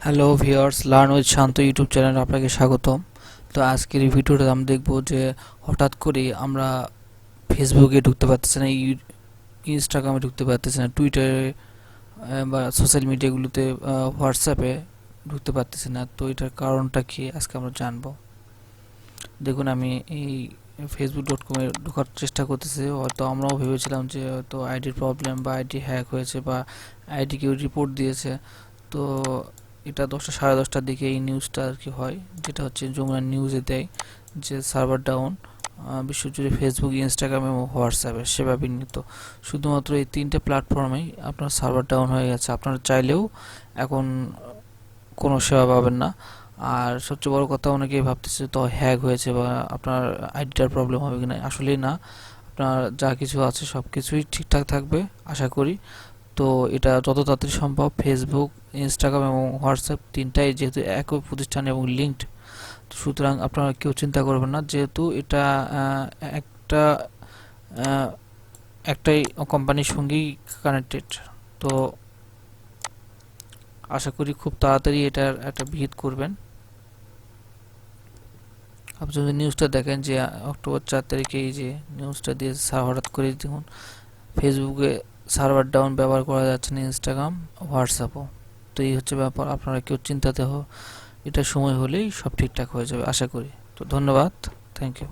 Hello viewers, learn with Shanto YouTube চ্যানেলে আপনাকে স্বাগতম। তো আজকের এই ভিডিওটা আমরা দেখব যে হঠাৎ করে আমরা ফেসবুকে ঢুকতে পারতেছি না, ইনস্টাগ্রামে ঢুকতে পারতেছি না, টুইটারে বা সোশ্যাল মিডিয়াগুলোতে, হোয়াটসঅ্যাপে ঢুকতে পারতেছি না। তো এটার কারণটা কি আজকে আমরা জানবো। দেখুন, আমি এই facebook.com-এ ঢোকার চেষ্টা করতেছি। হয়তো আমরাও ভেবেছিলাম যে হয়তো আইডির প্রবলেম বা আইডি হ্যাক হয়েছে বা আইডি কেউ রিপোর্ট দিয়েছে। তো এটা 10টা সাড়ে 10টার দিকে এই নিউজটা আর কি হয়, যেটা হচ্ছে যমুনা নিউজে দেয় যে সার্ভার ডাউন বিশ্বজুড়ে ফেসবুক, ইনস্টাগ্রাম এবং হোয়াটসঅ্যাপে সেবা বিঘ্নিত। শুধুমাত্র এই তিনটে প্ল্যাটফর্মেই আপনার সার্ভার ডাউন হয়ে গেছে। আপনারা চাইলেও এখন কোনো সেবা পাবেন না। আর সবচেয়ে বড় কথা, অনেকেই ভাবতেছে তো হ্যাক হয়েছে বা আপনার আইডিটার প্রবলেম হবে কিনা। আসলেই না, আপনার যা কিছু আছে সব কিছুই ঠিকঠাক থাকবে আশা করি। তো এটা যত তাড়াতাড়ি সম্ভব ফেসবুক, ইনস্টাগ্রাম এবং হোয়াটসঅ্যাপ তিনটাই যেহেতু একই প্রতিষ্ঠান এবং লিঙ্কড, সুতরাং আপনারা কেউ চিন্তা করবেন না, যেহেতু এটা একটা আহ, একটাই কোম্পানির সঙ্গেই কানেক্টেড। তো আশা করি খুব তাড়াতাড়ি এটার একটা বিহিত করবেন। আপনি যদি নিউজটা দেখেন যে অক্টোবর 4 তারিখে এই যে নিউজটা দিয়ে হঠাৎ করে দেখুন ফেসবুকে সার্ভার ডাউন, ব্যবহার করা যাচ্ছে না ইনস্টাগ্রাম, হোয়াটসঅ্যাপও। তো এই হচ্ছে ব্যাপার, আপনারা কেউ চিন্তাতে এটা সময় হলেই সব ঠিকঠাক হয়ে যাবে আশা করি। তো ধন্যবাদ, থ্যাংক ইউ।